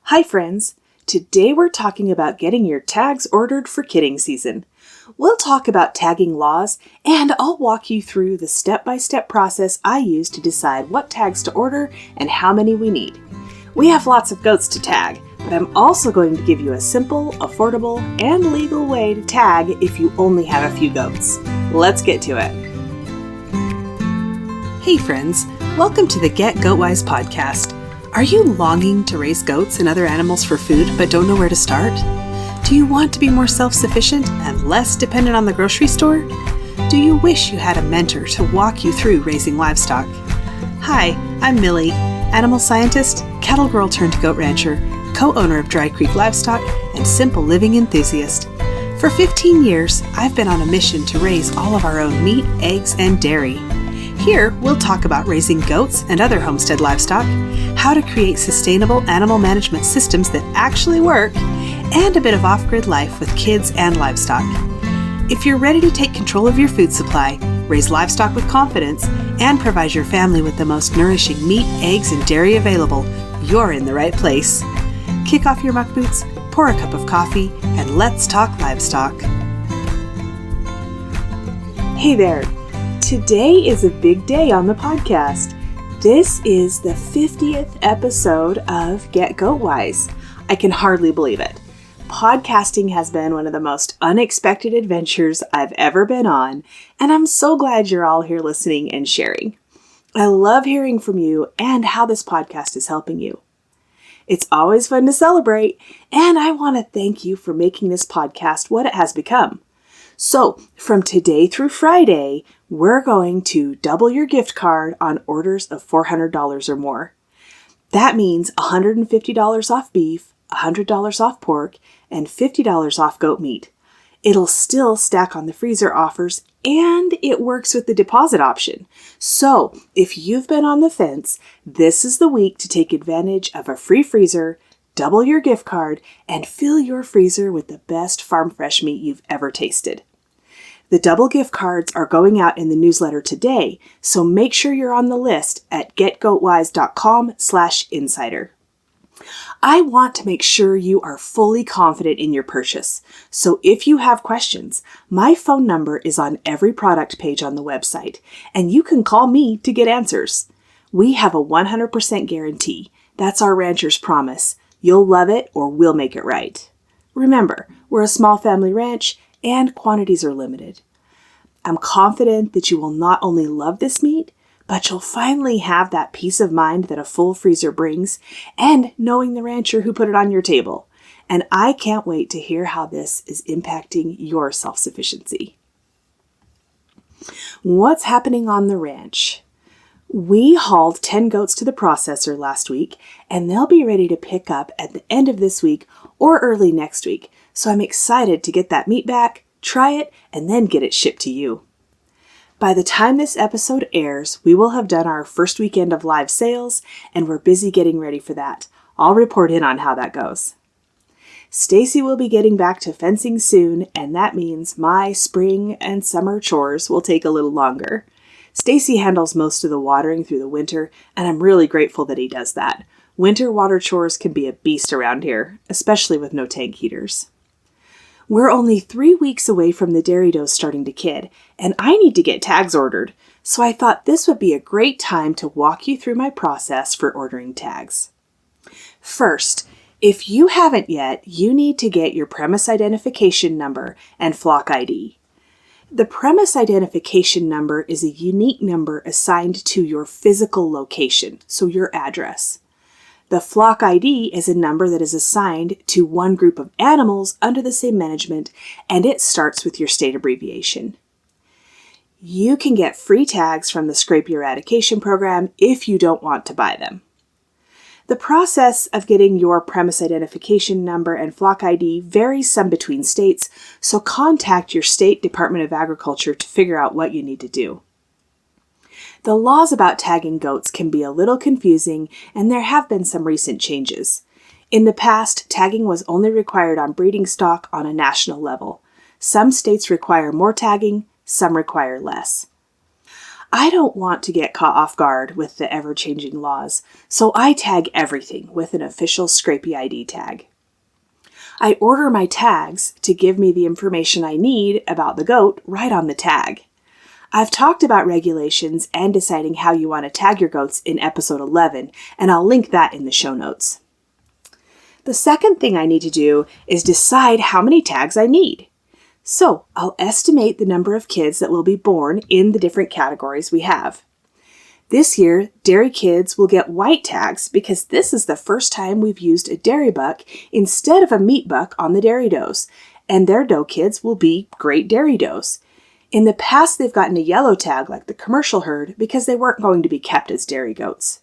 Hi friends! Today we're talking about getting your tags ordered for kidding season. We'll talk about tagging laws, and I'll walk you through the step-by-step process I use to decide what tags to order and how many we need. We have lots of goats to tag, but I'm also going to give you a simple, affordable, and legal way to tag if you only have a few goats. Let's get to it. Hey friends, welcome to the Get Goat-Wise podcast. Are you longing to raise goats and other animals for food but don't know where to start? Do you want to be more self-sufficient and less dependent on the grocery store? Do you wish you had a mentor to walk you through raising livestock? Hi, I'm Millie, animal scientist, cattle girl turned goat rancher, co-owner of Dry Creek Livestock, and simple living enthusiast. For 15 years, I've been on a mission to raise all of our own meat, eggs, and dairy. Here, we'll talk about raising goats and other homestead livestock, how to create sustainable animal management systems that actually work, and a bit of off-grid life with kids and livestock. If you're ready to take control of your food supply, raise livestock with confidence, and provide your family with the most nourishing meat, eggs, and dairy available, you're in the right place. Kick off your muck boots, pour a cup of coffee, and let's talk livestock. Hey there! Today is a big day on the podcast. This is the 50th episode of Get Goat-Wise. I can hardly believe it. Podcasting has been one of the most unexpected adventures I've ever been on, and I'm so glad you're all here listening and sharing. I love hearing from you and how this podcast is helping you. It's always fun to celebrate, and I want to thank you for making this podcast what it has become. So, from today through Friday, we're going to double your gift card on orders of $400 or more. That means $150 off beef, $100 off pork, and $50 off goat meat. It'll still stack on the freezer offers, and it works with the deposit option. So, if you've been on the fence, this is the week to take advantage of a free freezer, double your gift card, and fill your freezer with the best farm fresh meat you've ever tasted. The double gift cards are going out in the newsletter today, so make sure you're on the list at getgoatwise.com/insider. I want to make sure you are fully confident in your purchase, so if you have questions, my phone number is on every product page on the website, and you can call me to get answers. We have a 100% guarantee. That's our rancher's promise. You'll love it or we'll make it right. Remember, we're a small family ranch and quantities are limited. I'm confident that you will not only love this meat, but you'll finally have that peace of mind that a full freezer brings and knowing the rancher who put it on your table. And I can't wait to hear how this is impacting your self-sufficiency. What's happening on the ranch? We hauled 10 goats to the processor last week, and they'll be ready to pick up at the end of this week or early next week. So I'm excited to get that meat back, try it, and then get it shipped to you. By the time this episode airs, we will have done our first weekend of live sales, and we're busy getting ready for that. I'll report in on how that goes. Stacy will be getting back to fencing soon, and that means my spring and summer chores will take a little longer. Stacy handles most of the watering through the winter, and I'm really grateful that he does that. Winter water chores can be a beast around here, especially with no tank heaters. We're only 3 weeks away from the dairy does starting to kid, and I need to get tags ordered, so I thought this would be a great time to walk you through my process for ordering tags. First, if you haven't yet, you need to get your premise identification number and flock ID. The premise identification number is a unique number assigned to your physical location, so your address. The flock ID is a number that is assigned to one group of animals under the same management, and it starts with your state abbreviation. You can get free tags from the Scrape Eradication Program if you don't want to buy them. The process of getting your premise identification number and flock ID varies some between states, so contact your state Department of Agriculture to figure out what you need to do. The laws about tagging goats can be a little confusing, and there have been some recent changes. In the past, tagging was only required on breeding stock on a national level. Some states require more tagging, some require less. I don't want to get caught off guard with the ever-changing laws, so I tag everything with an official Scrapey ID tag. I order my tags to give me the information I need about the goat right on the tag. I've talked about regulations and deciding how you want to tag your goats in episode 11, and I'll link that in the show notes. The second thing I need to do is decide how many tags I need. So I'll estimate the number of kids that will be born in the different categories we have. This year, dairy kids will get white tags because this is the first time we've used a dairy buck instead of a meat buck on the dairy does, and their doe kids will be great dairy does. In the past, they've gotten a yellow tag like the commercial herd because they weren't going to be kept as dairy goats.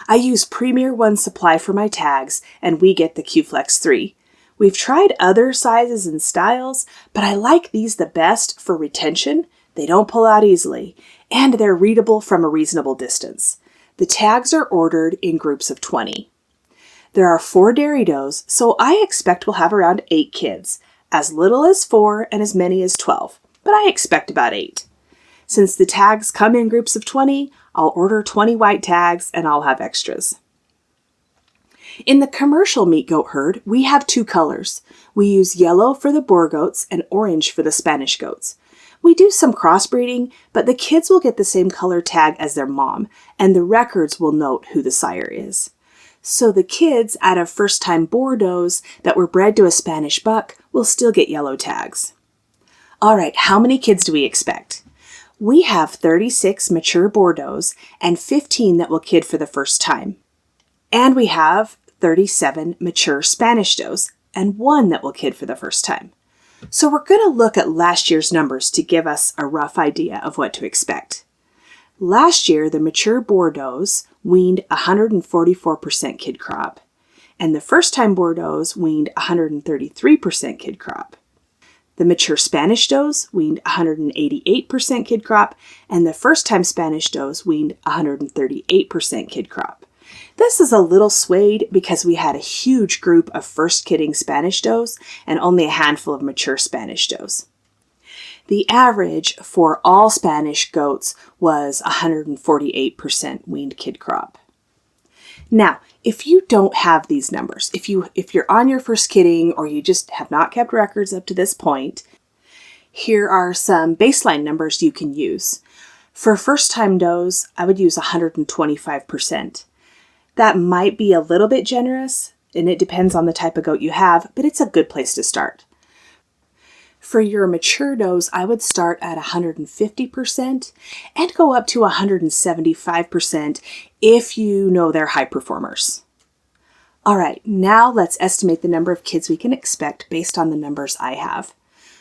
I use Premier One Supply for my tags, and we get the Q-Flex 3. We've tried other sizes and styles, but I like these the best for retention. They don't pull out easily, and they're readable from a reasonable distance. The tags are ordered in groups of 20. There are 4 dairy does, so I expect we'll have around 8 kids, as little as 4 and as many as 12, but I expect about 8. Since the tags come in groups of 20, I'll order 20 white tags and I'll have extras. In the commercial meat goat herd, we have 2 colors. We use yellow for the Boer goats and orange for the Spanish goats. We do some crossbreeding, but the kids will get the same color tag as their mom, and the records will note who the sire is. So the kids out of first-time Boer does that were bred to a Spanish buck will still get yellow tags. All right, how many kids do we expect? We have 36 mature Boer does and 15 that will kid for the first time. And we have 37 mature Spanish does and 1 that will kid for the first time. So we're going to look at last year's numbers to give us a rough idea of what to expect. Last year, the mature Boer does weaned 144% kid crop, and the first-time Boer does weaned 133% kid crop. The mature Spanish does weaned 188% kid crop, and the first-time Spanish does weaned 138% kid crop. This is a little swayed because we had a huge group of first kidding Spanish does and only a handful of mature Spanish does. The average for all Spanish goats was 148% weaned kid crop. Now, if you don't have these numbers, if you're on your first kidding or you just have not kept records up to this point, here are some baseline numbers you can use. For first-time does, I would use 125%. That might be a little bit generous, and it depends on the type of goat you have, but it's a good place to start. For your mature does, I would start at 150% and go up to 175% if you know they're high performers. All right, now let's estimate the number of kids we can expect based on the numbers I have.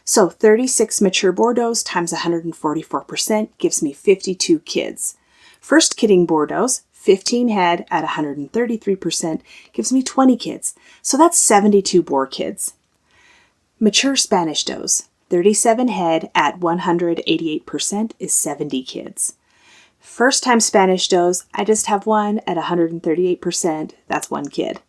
So 36 mature Boer does times 144% gives me 52 kids. First kidding Boer does, 15 head at 133% gives me 20 kids. So that's 72 Boer kids. Mature Spanish does, 37 head at 188% is 70 kids. First time Spanish does, I just have 1 at 138%, that's 1 kid.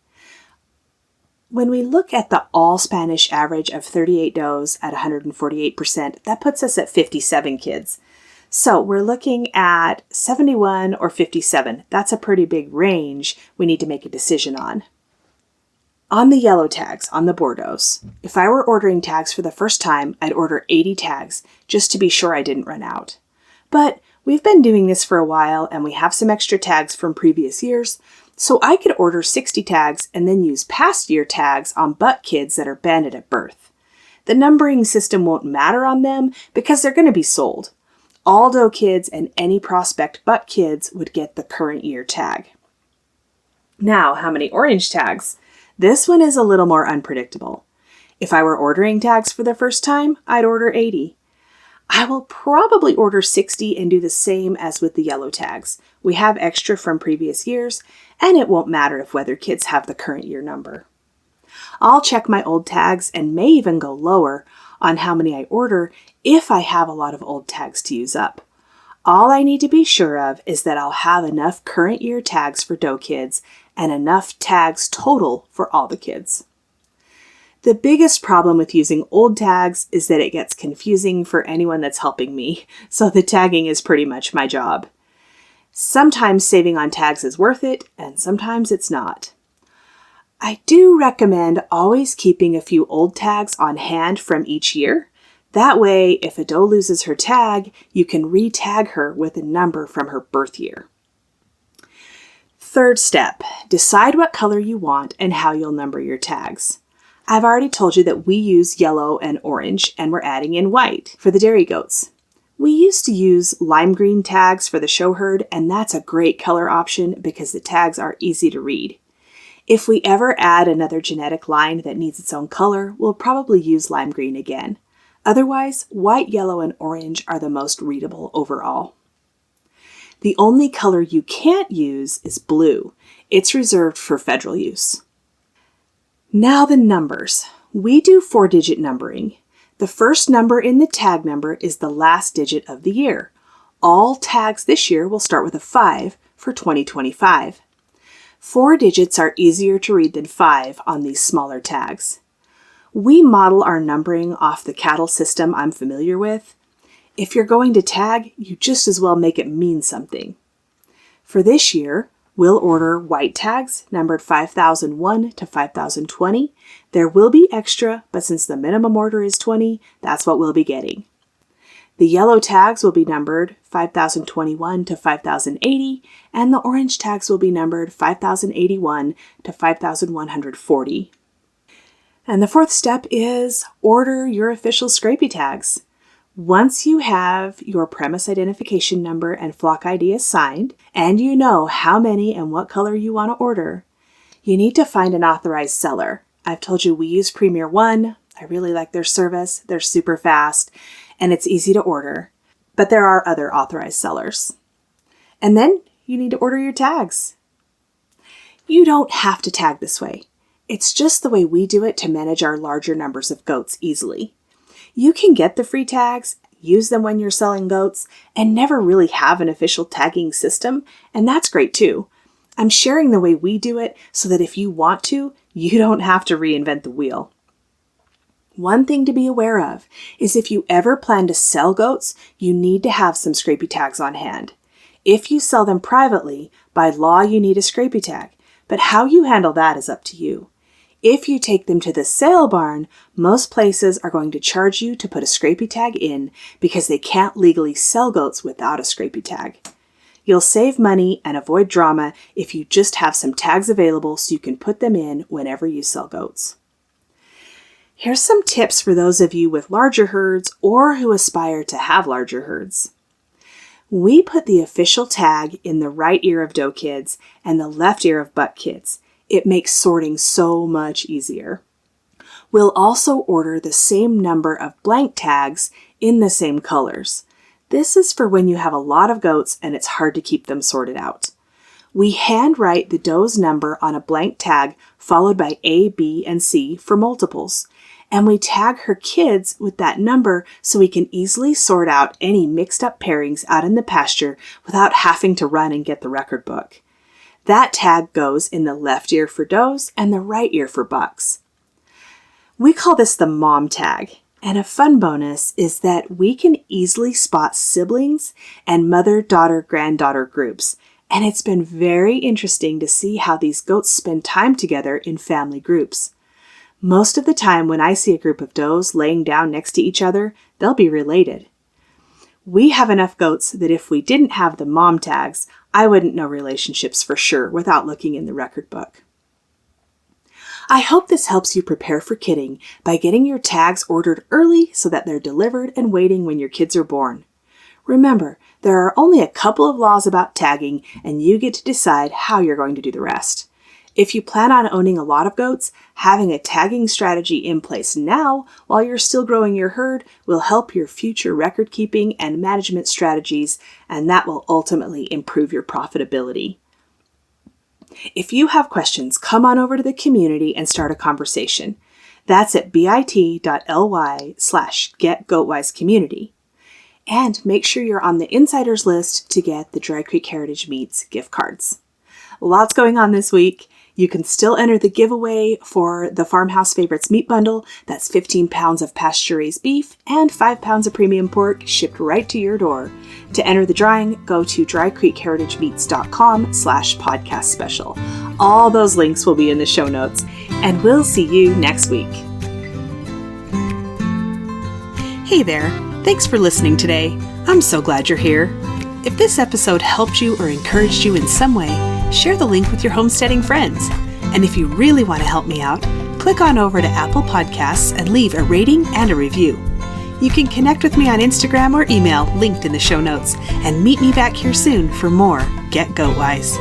When we look at the all Spanish average of 38 does at 148%, that puts us at 57 kids. So we're looking at 71 or 57. That's a pretty big range we need to make a decision on. On the yellow tags, on the Boer does, if I were ordering tags for the first time, I'd order 80 tags just to be sure I didn't run out. But we've been doing this for a while and we have some extra tags from previous years, so I could order 60 tags and then use past year tags on buck kids that are banded at birth. The numbering system won't matter on them because they're going to be sold. All doe kids and any prospect buck kids would get the current year tag. Now, how many orange tags? This one is a little more unpredictable. If I were ordering tags for the first time, I'd order 80. I will probably order 60 and do the same as with the yellow tags. We have extra from previous years, and it won't matter if whether kids have the current year number. I'll check my old tags and may even go lower on how many I order if I have a lot of old tags to use up. All I need to be sure of is that I'll have enough current year tags for doe kids and enough tags total for all the kids. The biggest problem with using old tags is that it gets confusing for anyone that's helping me, so the tagging is pretty much my job. Sometimes saving on tags is worth it, and sometimes it's not. I do recommend always keeping a few old tags on hand from each year. That way, if a doe loses her tag, you can re-tag her with a number from her birth year. Third step, decide what color you want and how you'll number your tags. I've already told you that we use yellow and orange, and we're adding in white for the dairy goats. We used to use lime green tags for the show herd, and that's a great color option because the tags are easy to read. If we ever add another genetic line that needs its own color, we'll probably use lime green again. Otherwise, white, yellow, and orange are the most readable overall. The only color you can't use is blue. It's reserved for federal use. Now the numbers. We do 4-digit numbering. The first number in the tag number is the last digit of the year. All tags this year will start with a 5 for 2025. 4 digits are easier to read than 5 on these smaller tags. We model our numbering off the cattle system I'm familiar with. If you're going to tag, you just as well make it mean something. For this year, we'll order white tags numbered 5001 to 5020. There will be extra, but since the minimum order is 20, that's what we'll be getting. The yellow tags will be numbered 5021 to 5080, and the orange tags will be numbered 5081 to 5140. And the fourth step is order your official scrapie tags. Once you have your premise identification number and flock ID assigned, and you know how many and what color you want to order, you need to find an authorized seller. I've told you we use Premier One. I really like their service. They're super fast, and it's easy to order. But there are other authorized sellers. And then you need to order your tags. You don't have to tag this way. It's just the way we do it to manage our larger numbers of goats easily. You can get the free tags, use them when you're selling goats, and never really have an official tagging system, and that's great too. I'm sharing the way we do it so that if you want to, you don't have to reinvent the wheel. One thing to be aware of is if you ever plan to sell goats, you need to have some scrapie tags on hand. If you sell them privately, by law you need a scrapie tag, but how you handle that is up to you. If you take them to the sale barn, most places are going to charge you to put a scrapie tag in because they can't legally sell goats without a scrapie tag. You'll save money and avoid drama if you just have some tags available so you can put them in whenever you sell goats. Here's some tips for those of you with larger herds or who aspire to have larger herds. We put the official tag in the right ear of doe kids and the left ear of buck kids. It makes sorting so much easier. We'll also order the same number of blank tags in the same colors. This is for when you have a lot of goats and it's hard to keep them sorted out. We handwrite the doe's number on a blank tag followed by A, B, and C for multiples. And we tag her kids with that number so we can easily sort out any mixed up pairings out in the pasture without having to run and get the record book. That tag goes in the left ear for does and the right ear for bucks. We call this the mom tag, and a fun bonus is that we can easily spot siblings and mother, daughter, granddaughter groups, and it's been very interesting to see how these goats spend time together in family groups. Most of the time when I see a group of does laying down next to each other, they'll be related. We have enough goats that if we didn't have the mom tags, I wouldn't know relationships for sure without looking in the record book. I hope this helps you prepare for kidding by getting your tags ordered early so that they're delivered and waiting when your kids are born. Remember, there are only a couple of laws about tagging, and you get to decide how you're going to do the rest. If you plan on owning a lot of goats, having a tagging strategy in place now while you're still growing your herd will help your future record keeping and management strategies, and that will ultimately improve your profitability. If you have questions, come on over to the community and start a conversation. That's at bit.ly/getgoatwisecommunity. And make sure you're on the insiders list to get the Dry Creek Heritage Meats gift cards. Lots going on this week. You can still enter the giveaway for the Farmhouse Favorites Meat Bundle. That's 15 pounds of pasture-raised beef and 5 pounds of premium pork shipped right to your door. To enter the drawing, go to drycreekheritagemeats.com/podcast special. All those links will be in the show notes, and we'll see you next week. Hey there. Thanks for listening today. I'm so glad you're here. If this episode helped you or encouraged you in some way, share the link with your homesteading friends. And if you really want to help me out, click on over to Apple Podcasts and leave a rating and a review. You can connect with me on Instagram or email linked in the show notes, and meet me back here soon for more Get Goat Wise.